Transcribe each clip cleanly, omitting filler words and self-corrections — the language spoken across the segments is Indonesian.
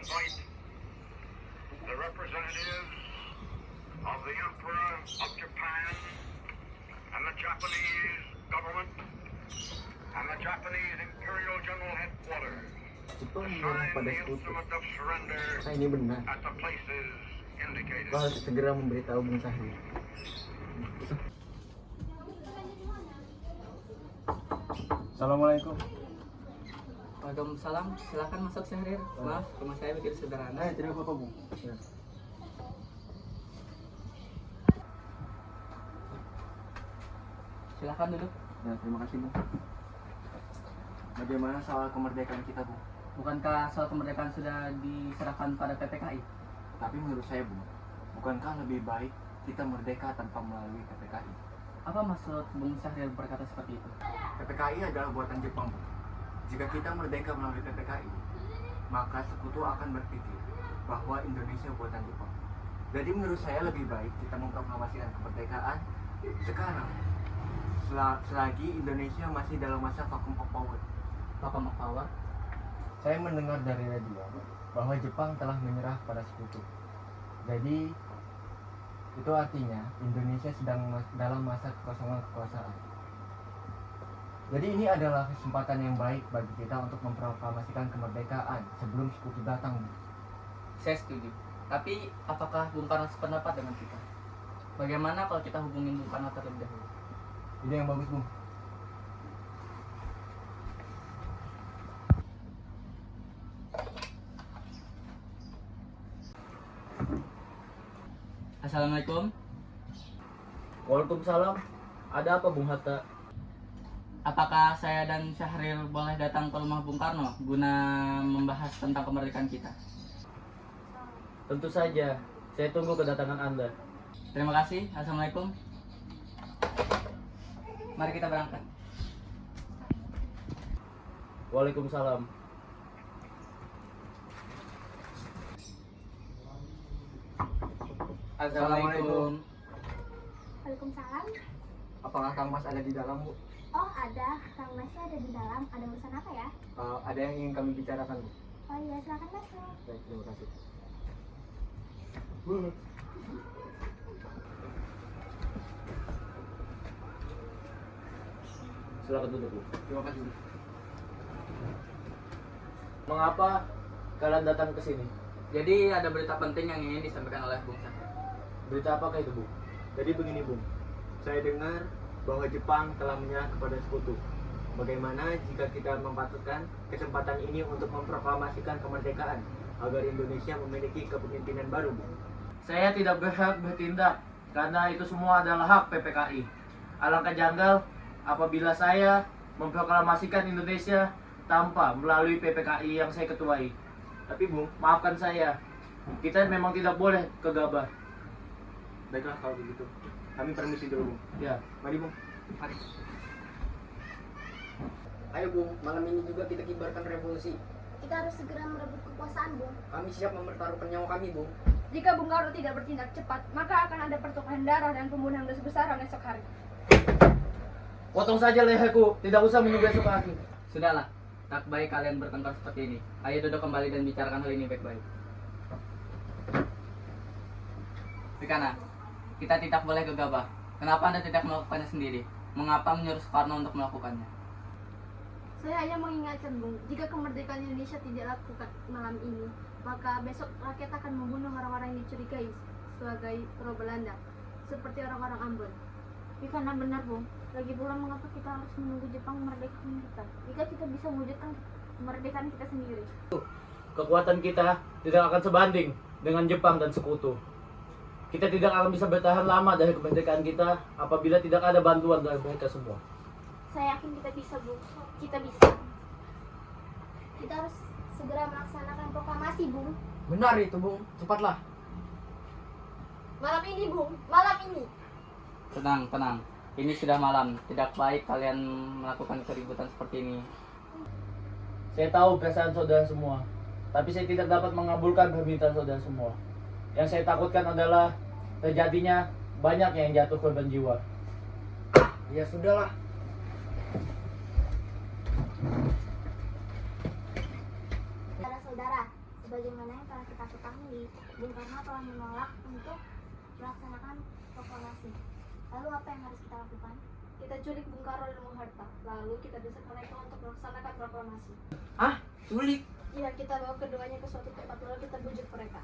invite the representatives of the Emperor of Japan and the Japanese government and the Japanese Imperial General Headquarters Jepang to menyerah sign pada the sekutu. instrument of surrender Apakah ini benar? at the places indicated. Kau harus segera memberitahu Bung Syahrir. Assalamualaikum. Waalaikumsalam, silakan masuk Syahrir. Maaf, rumah saya begitu sederhana. Tidak apa-apa, Bung. Ya. Silakan duduk. Ya, terima kasih, Bung. Bagaimana soal kemerdekaan kita, Bung? Bukankah soal kemerdekaan sudah diserahkan pada PPKI? Tapi menurut saya, Bung, bukankah lebih baik kita merdeka tanpa melalui PPKI? Apa maksud Bung Syahrir berkata seperti itu? PPKI adalah buatan Jepang, Bung. Jika kita merdeka melalui PPKI, maka sekutu akan berpikir bahwa Indonesia buatan Jepang. Jadi menurut saya lebih baik kita memproklamasikan kemerdekaan sekarang, selagi Indonesia masih dalam masa vacuum of power. Vacuum of power? Saya mendengar dari radio bahwa Jepang telah menyerah pada sekutu. Jadi itu artinya Indonesia sedang dalam masa kekosongan kekuasaan. Jadi ini adalah kesempatan yang baik bagi kita untuk memproklamasikan kemerdekaan sebelum sekutu datang. Saya setuju. Tapi apakah Bung Karno sependapat dengan kita? Bagaimana kalau kita hubungin Bung Karno terlebih dahulu? Ide yang bagus, Bung. Assalamualaikum. Waalaikumsalam. Ada apa, Bung Hatta? Apakah saya dan Syahrir boleh datang ke rumah Bung Karno guna membahas tentang kemerdekaan kita? Tentu saja. Saya tunggu kedatangan Anda. Terima kasih. Assalamualaikum. Mari kita berangkat. Waalaikumsalam. Assalamualaikum. Waalaikumsalam. Apakah Kang Mas ada di dalam, Bu? Oh ada, Kang Masnya ada di dalam. Ada urusan apa ya? Ada yang ingin kami bicarakan, Bu. Oh iya, silakan masuk. Baik, terima kasih. Silakan duduk, Bu. Terima kasih, Bu. Mengapa kalian datang ke sini? Jadi ada berita penting yang ingin disampaikan oleh Bung Syahrir. Berita apakah itu, Bu? Jadi begini, Bung. Saya dengar bahwa Jepang telah menyerah kepada sekutu. Bagaimana jika kita memanfaatkan kesempatan ini untuk memproklamasikan kemerdekaan agar Indonesia memiliki kepemimpinan baru, Bung? Saya tidak berhak bertindak karena itu semua adalah hak PPKI. Alangkah janggal apabila saya memproklamasikan Indonesia tanpa melalui PPKI yang saya ketuai. Tapi, Bung, Maafkan saya, kita memang tidak boleh gegabah. baiklah kalau begitu. Kami permisi dulu, Bung. Ya, Mari, Bung. Mari. Ayo Bung, malam ini juga kita kibarkan revolusi. Kita harus segera merebut kekuasaan, Bung. Kami siap mempertaruhkan nyawa kami, Bung. Jika Bung Karno tidak bertindak cepat, maka akan ada pertumpahan darah dan pembunuhan besar-besaran esok hari. potong saja leherku, tidak usah menunggu esok hari. Sudahlah, tak baik kalian bertengkar seperti ini. Ayo duduk kembali dan bicarakan hal ini baik-baik. Pikana, kita tidak boleh gegabah. Kenapa Anda tidak melakukannya sendiri? Mengapa menyuruh Soekarno untuk melakukannya? Saya hanya mengingatkan Bung, jika kemerdekaan Indonesia tidak lakukan malam ini, maka besok rakyat akan membunuh orang-orang yang dicurigai sebagai pro Belanda, seperti orang-orang Ambon. Karena benar, Bung. Lagi pula mengapa kita harus menunggu Jepang memerdekakan kita? Jika kita bisa mewujudkan kemerdekaan kita sendiri. Kekuatan kita tidak akan sebanding dengan Jepang dan sekutu. Kita tidak akan bisa bertahan lama dari kemerdekaan kita apabila tidak ada bantuan dari mereka semua. Saya yakin kita bisa, Bung. Kita bisa. Kita harus segera melaksanakan proklamasi, Bung. Benar itu, Bung. Cepatlah. Malam ini, Bung. Malam ini. Tenang, tenang. Ini sudah malam. Tidak baik kalian melakukan keributan seperti ini. Saya tahu perasaan saudara semua, tapi saya tidak dapat mengabulkan permintaan saudara semua. Yang saya takutkan adalah terjadinya banyak yang jatuh korban jiwa. Ya sudahlah. Saudara-saudara, Sebagaimana yang telah kita ketahui, Bung Karno telah menolak untuk melaksanakan proklamasi. Lalu apa yang harus kita lakukan? Kita culik Bung Karno dan Bung Hatta, lalu kita desak mereka untuk melaksanakan proklamasi. Ah, sulit. Iya, kita bawa keduanya ke suatu tempat lalu kita bujuk mereka.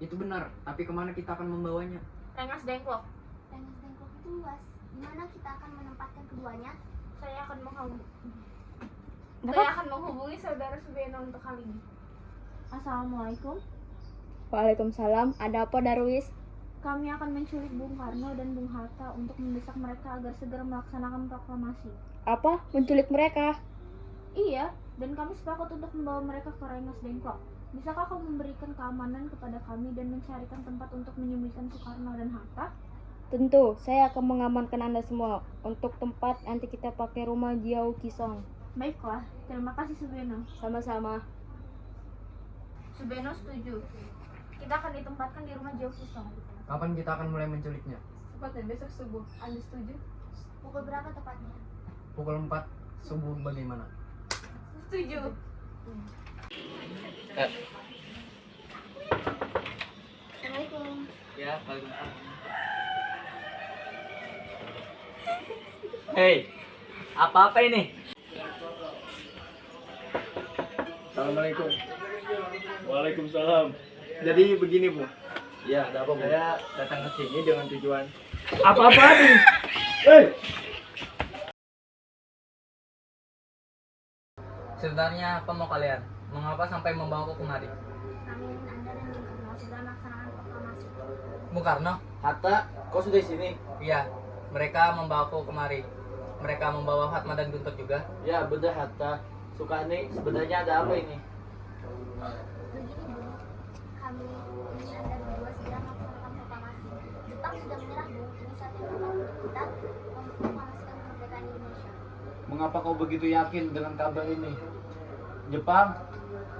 Itu benar, tapi kemana kita akan membawanya? Rengas Dengklok. Rengas Dengklok itu luas. Di mana kita akan menempatkan keduanya? Saya akan Dapat? menghubungi saudara Subeno untuk hal ini. Assalamualaikum. Waalaikumsalam, ada apa Darwis? Kami akan menculik Bung Karno dan Bung Hatta untuk mendesak mereka agar segera melaksanakan proklamasi. Apa? Menculik mereka? Iya, dan kami sepakat untuk membawa mereka ke Rengas Dengklok. Bisakah kau memberikan keamanan kepada kami dan mencarikan tempat untuk menyembunyikan Soekarno dan Hatta? Tentu, saya akan mengamankan Anda semua. Untuk tempat, nanti kita pakai rumah Jiao Kisong. Baiklah, terima kasih Subeno. Sama-sama. Subeno setuju. Kita akan ditempatkan di rumah Jiao Kisong. Kapan kita akan mulai menculiknya? Cepatnya besok subuh. Anda setuju? Pukul berapa tepatnya? Pukul 4 subuh bagaimana? Setuju. Assalamualaikum. Ya, Waalaikumsalam. Hei, apa-apa ini? Assalamualaikum. Waalaikumsalam. Jadi begini Bu, Ya, ada apa, Bu? saya datang ke sini dengan tujuan Apa-apaan nih? Hei! Sebenarnya apa mau kalian? Mengapa sampai membawaku kemari? Kami ingin Anda dan Bung Karno segera melaksanakan proklamasi. Bung Karno? Hatta, kau sudah di sini? Iya, mereka membawaku kemari. Mereka membawa Fatma dan Guntur juga. Ya, benar Hatta. Sukani, sebenarnya ada apa ini? Begini Bung, kami ingin Anda berdua segera melaksanakan proklamasi. Jepang sudah menyerah Bung, ini saat yang tepat untuk kita memproklamasikan kemerdekaan Indonesia. Mengapa kau begitu yakin dengan kabar ini? Jepang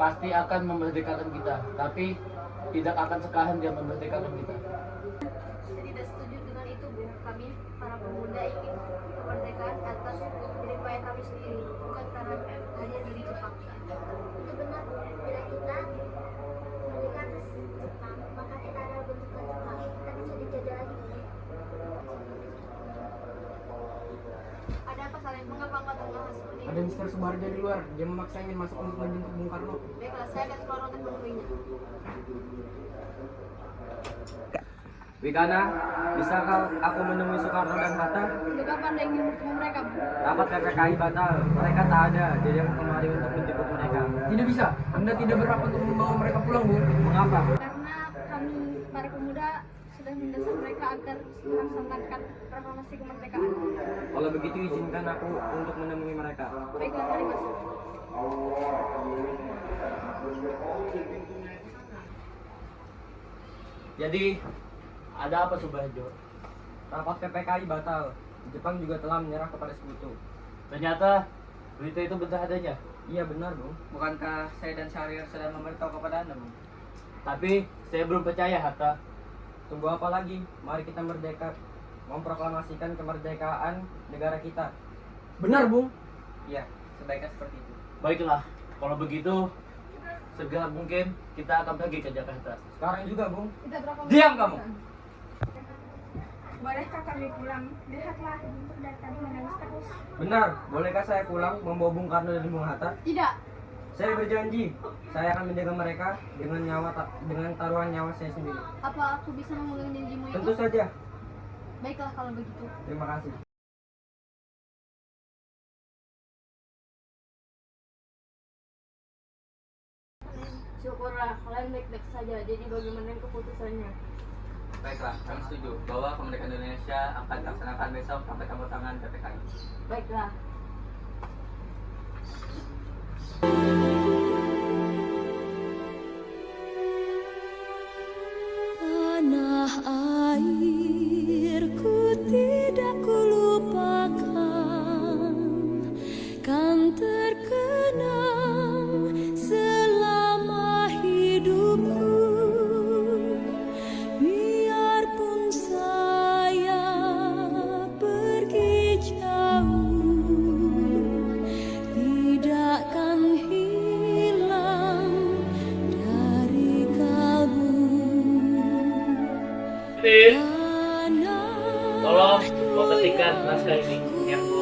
pasti akan memerdekakan kita, tapi tidak akan sekalian dia memerdekakan kita. Saya tidak setuju dengan itu, Bu. Kami, para pemuda, ingin kemerdekaan atas jerih payah kami sendiri, bukan karena hadiah dari Jepang. Itu benar Bung, bila kita kemerdekaan atas Jepang, maka kita adalah bentukan Jepang. Kita bisa dijajah lagi Bung. Ada apa kalian? Mengapa engkau terngahas seperti Ada itu? Mr. Subarja di luar. Dia memaksa ingin masuk untuk menjemput Bung Karno. Baiklah, saya akan keluar untuk menemuinya. Wikana, bisakah aku menemui Soekarno dan Hatta? Untuk apa Anda ingin bertemu mereka, Bu? Rapat PPKI batal, mereka tak ada, jadi aku kemari untuk menjemput mereka. Tidak bisa. Anda tidak berhak untuk membawa mereka pulang, Bu. Mengapa? Karena kami, para pemuda, sudah mendesak mereka agar melaksanakan proklamasi kemerdekaan. Kalau begitu izinkan aku untuk menemui mereka. Baiklah, mari masuk. Jadi, ada apa Subarjo? Rapat PPKI batal. Jepang juga telah menyerah kepada sekutu. Ternyata berita itu benar adanya. Iya benar, Bung. Bukankah saya dan Syahrir sudah memberitahu kepada Anda, Bung? Tapi saya belum percaya Hatta. Tunggu apa lagi? Mari kita merdeka. Memproklamasikan kemerdekaan negara kita. Benar, Bung. Iya, sebaiknya seperti itu. Baiklah, kalau begitu segera mungkin kita akan pergi ke Jakarta. Sekarang juga, Bung. Kita proklamasi. Diam kamu! Bolehkah kami pulang? Lihatlah, Guntur dari tadi menangis terus. Benar, bolehkah saya pulang membawa Bung Karno dan Bung Hatta? Tidak. Saya berjanji, saya akan menjaga mereka dengan dengan taruhan nyawa saya sendiri. Apa aku bisa memegang janjimu itu? Tentu saja. Baiklah kalau begitu. Terima kasih. Syukurlah, kalian baik-baik saja. Jadi bagaimana keputusannya? Baiklah, kami setuju bahwa kemerdekaan Indonesia akan dilaksanakan besok sampai tanda tangan PPKI. Baiklah. Tanah airku tidak kulupakan, kan terkenang selama hidupku. Biarpun saya pergi jauh, tidakkan hilang naskah ini. Ya, Bung.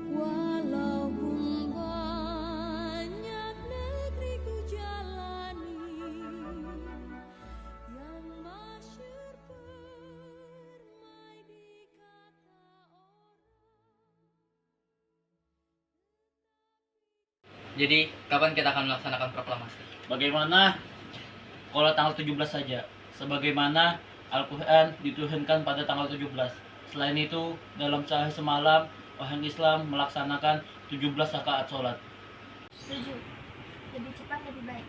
Walaupun banyak negeri ku jalani, yang masyhur permai di kata orang. Jadi, kapan kita akan melaksanakan proklamasi? Bagaimana kalau tanggal 17 saja? Sebagaimana Al-Quran diturunkan pada tanggal 17. Selain itu, dalam sehari semalam, orang Islam melaksanakan 17 rakaat sholat. Setuju. Lebih cepat lebih baik.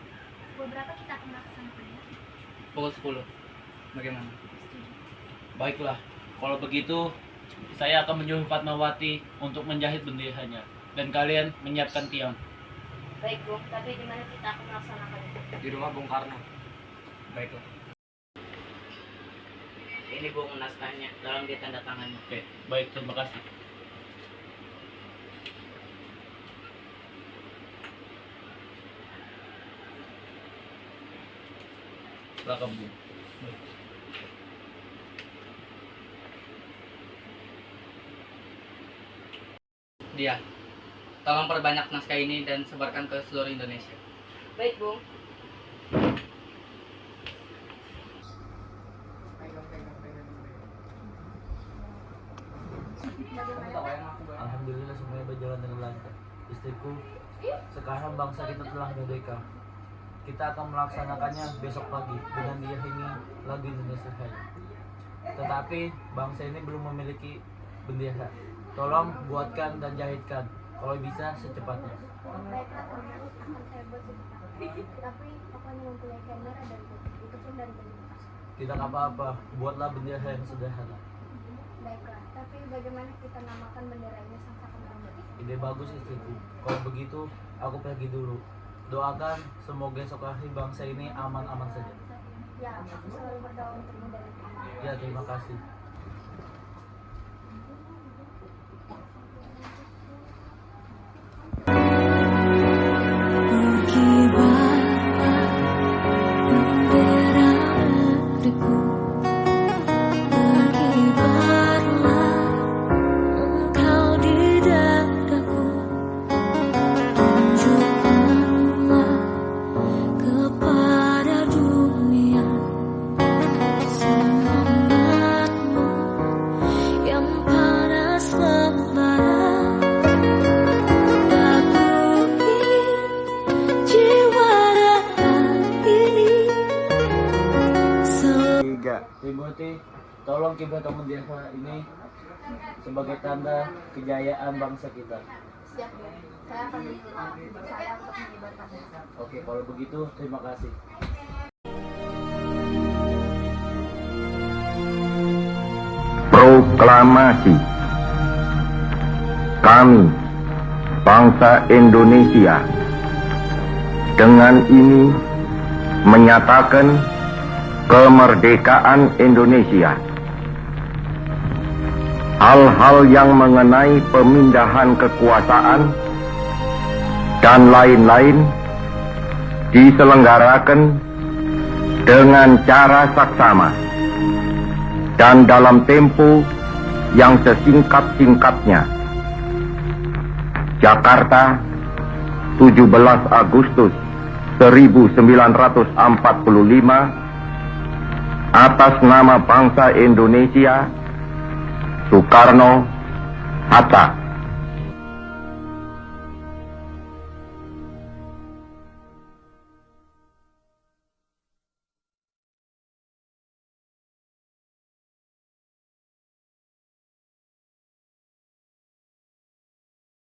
Pukul berapa kita akan melaksanakannya? Pukul 10. Bagaimana? Setuju. Baiklah, kalau begitu saya akan menyuruh Fatmawati untuk menjahit benderanya dan kalian menyiapkan tiang. Baik, Bung. Tapi di mana kita akan melaksanakannya? Di rumah Bung Karno. Baiklah. Ini Bung naskahnya, dalam dia tanda tangannya. Oke, baik, terima kasih. Silakan, Bu. Dia, tolong perbanyak naskah ini dan sebarkan ke seluruh Indonesia. Baik, Bung. Alhamdulillah semuanya berjalan dengan lancar. Istriku, sekarang bangsa kita telah merdeka. Kita akan melaksanakannya besok pagi dengan diiringi lagu Indonesia Raya. Tetapi bangsa ini belum memiliki bendera. Tolong buatkan dan jahitkan, kalau bisa secepatnya. Baiklah, Karno, akan saya buat secepatnya. Tapi aku hanya mempunyai kamera dan book. Itu pun dari bekas. Tidak apa-apa, buatlah bendera yang sederhana. Baiklah, tapi bagaimana kita namakan benderanya sang saka merah? Ide bagus istriku. Kalau begitu, aku pergi dulu. Doakan semoga esok hari bangsa ini aman-aman saja. Ya, aku selalu berdoa untukmu dan untukmu. Ya, terima kasih. Timothy, tolong kibarkan bendera ini sebagai tanda kejayaan bangsa kita. Siap, Bu. Saya akan berusaha untuk mengibarkannya. Oke, kalau begitu terima kasih. Proklamasi. Kami, bangsa Indonesia, dengan ini menyatakan kemerdekaan Indonesia. Hal-hal yang mengenai pemindahan kekuasaan dan lain-lain diselenggarakan dengan cara saksama dan dalam tempo yang sesingkat-singkatnya. Jakarta, 17 Agustus 1945, atas nama bangsa Indonesia, Soekarno, Hatta.